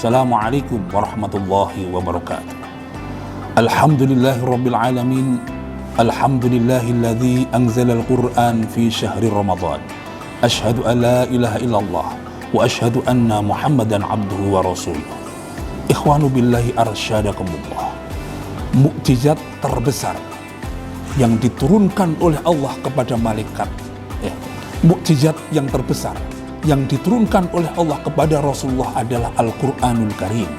Assalamualaikum warahmatullahi wabarakatuh. Alhamdulillahirabbil alamin. Alhamdulillahilladzi anzalal Qur'an fi syahri Ramadan. Asyhadu an la ilaha illallah wa asyhadu anna Muhammadan abduhu wa rasuluh. Ikhwanu billahi arsyadakumullah. Mukjizat terbesar yang diturunkan oleh Allah kepada malaikat, mukjizat yang terbesar yang diturunkan oleh Allah kepada Rasulullah adalah Al-Quranul Karim.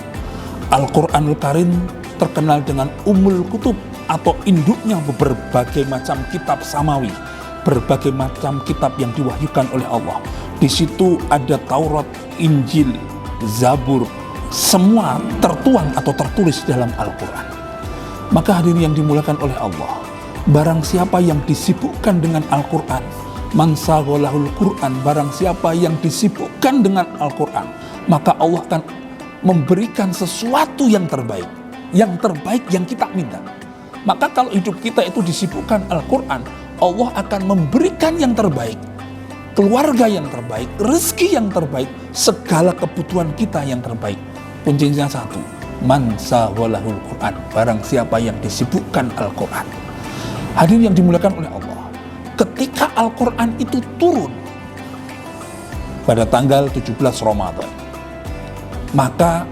Al-Quranul Karim terkenal dengan Ummul Kutub atau induknya berbagai macam kitab samawi, berbagai macam kitab yang diwahyukan oleh Allah. Di situ ada Taurat, Injil, Zabur, semua tertuang atau tertulis dalam Al-Quran. Maka hadirin yang dimuliakan oleh Allah, barang siapa yang disibukkan dengan Al-Quran, man saghalahul Quran, barang siapa yang disibukkan dengan Al-Quran, maka Allah akan memberikan sesuatu yang terbaik yang kita minta. Maka kalau hidup kita itu disibukkan Al-Quran, Allah akan memberikan yang terbaik, keluarga yang terbaik, rezeki yang terbaik, segala kebutuhan kita yang terbaik. Kuncinya satu, man saghalahul Quran, barang siapa yang disibukkan Al-Quran. Hadirin yang dimuliakan oleh Allah, ketika Al-Quran itu turun pada tanggal 17 Ramadan, maka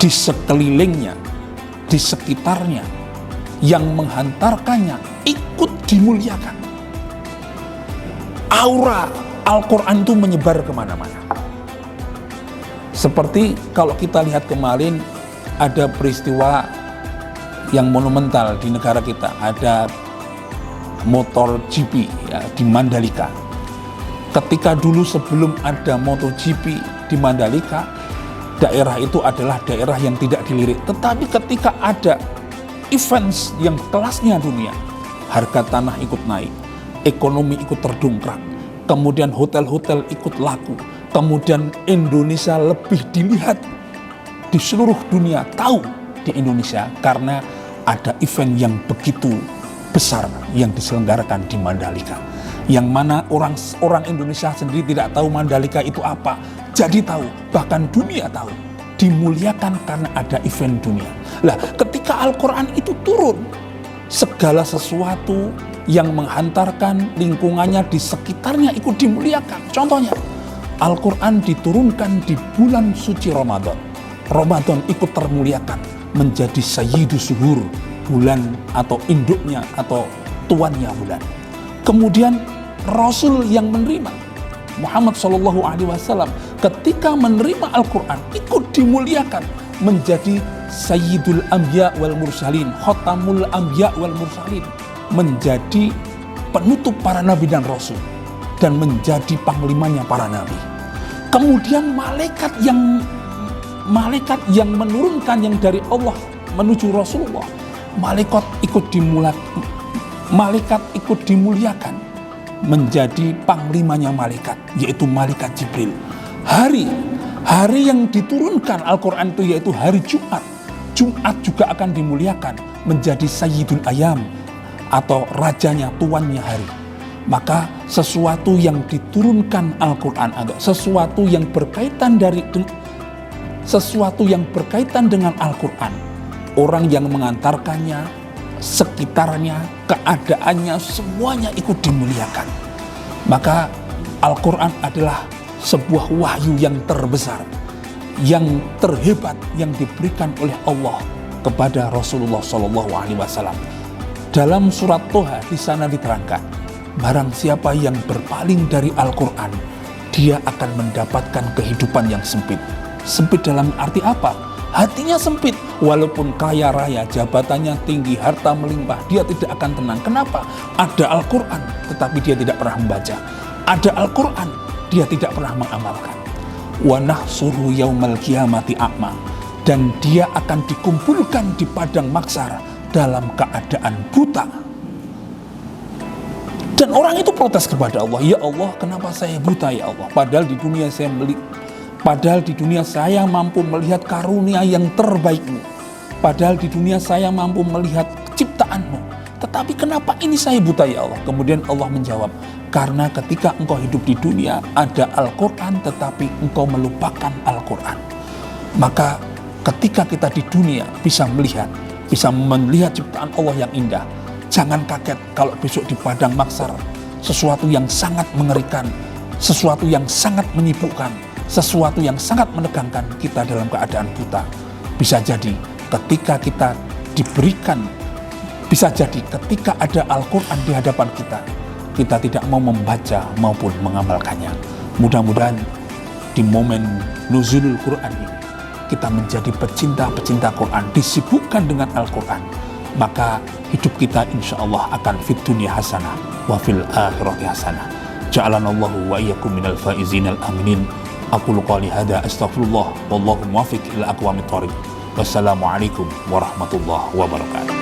di sekelilingnya, di sekitarnya, yang menghantarkannya ikut dimuliakan. Aura Al-Quran itu menyebar kemana-mana. Seperti kalau kita lihat kemarin ada peristiwa yang monumental di negara kita, ada MotoGP di Mandalika. Ketika dulu sebelum ada MotoGP di Mandalika, daerah itu adalah daerah yang tidak dilirik. Tetapi ketika ada events yang kelasnya dunia, harga tanah ikut naik, ekonomi ikut terdongkrak, kemudian hotel-hotel ikut laku, kemudian Indonesia lebih dilihat di seluruh dunia, tahu di Indonesia karena ada event yang begitu besar yang diselenggarakan di Mandalika, yang mana orang Indonesia sendiri tidak tahu Mandalika itu apa, jadi tahu, bahkan dunia tahu, dimuliakan karena ada event dunia. Lah, ketika Al-Quran itu turun, segala sesuatu yang menghantarkan lingkungannya di sekitarnya ikut dimuliakan. Contohnya, Al-Quran diturunkan di bulan suci Ramadan. Ramadan ikut termuliakan menjadi Sayyidus Suhur, bulan atau induknya atau tuannya bulan. Kemudian Rasul yang menerima, Muhammad SAW, ketika menerima Al-Quran ikut dimuliakan menjadi Sayyidul Anbiya wal Mursalin, Khotamul Anbiya wal Mursalin, menjadi penutup para nabi dan rasul dan menjadi panglimanya para nabi. Kemudian malaikat yang menurunkan yang dari Allah menuju Rasulullah, malaikat ikut dimuliakan menjadi panglimanya malaikat, yaitu malaikat Jibril. Hari yang diturunkan Al-Quran itu yaitu hari Jumat. Jumat juga akan dimuliakan menjadi Sayyidul Ayam atau rajanya, tuannya hari. Maka sesuatu yang diturunkan Al-Quran atau sesuatu yang berkaitan dengan Al-Quran, orang yang mengantarkannya, sekitarnya, keadaannya, semuanya ikut dimuliakan. Maka Al-Quran adalah sebuah wahyu yang terbesar, yang terhebat yang diberikan oleh Allah kepada Rasulullah SAW. Dalam surat Toha di sana diterangkan, barang siapa yang berpaling dari Al-Quran, dia akan mendapatkan kehidupan yang sempit. Sempit dalam arti apa? Hatinya sempit, walaupun kaya raya, jabatannya tinggi, harta melimpah, dia tidak akan tenang. Kenapa? Ada Al-Quran, tetapi dia tidak pernah membaca. Ada Al-Quran, dia tidak pernah mengamalkan. Wa nahsuru yaumal qiyamati a'ma, dan dia akan dikumpulkan di padang mahsyar dalam keadaan buta. Dan orang itu protes kepada Allah, ya Allah, kenapa saya buta ya Allah? Padahal di dunia saya mampu melihat karunia yang terbaikmu. Padahal di dunia saya mampu melihat ciptaanmu. Tetapi kenapa ini saya buta ya Allah? Kemudian Allah menjawab, karena ketika engkau hidup di dunia ada Al-Quran tetapi engkau melupakan Al-Quran. Maka ketika kita di dunia bisa melihat ciptaan Allah yang indah, jangan kaget kalau besok di padang mahsyar sesuatu yang sangat mengerikan, sesuatu yang sangat menyibukkan, sesuatu yang sangat menegangkan, kita dalam keadaan buta. Bisa jadi ketika kita diberikan, bisa jadi ketika ada Al-Quran di hadapan kita, kita tidak mau membaca maupun mengamalkannya. Mudah-mudahan di momen nuzulul Quran ini kita menjadi pecinta-pecinta Quran, disibukkan dengan Al-Quran, maka hidup kita insya Allah akan fit dunya hasanah wa fil akhirati hasanah. Ja'alanallahu wa iyyakum minal faizin al-aminin. Aqulu qali hadza astaghfirullah wallahu muwaffiq ila aqwamit thoriq. Wassalamualaikum warahmatullahi wabarakatuh.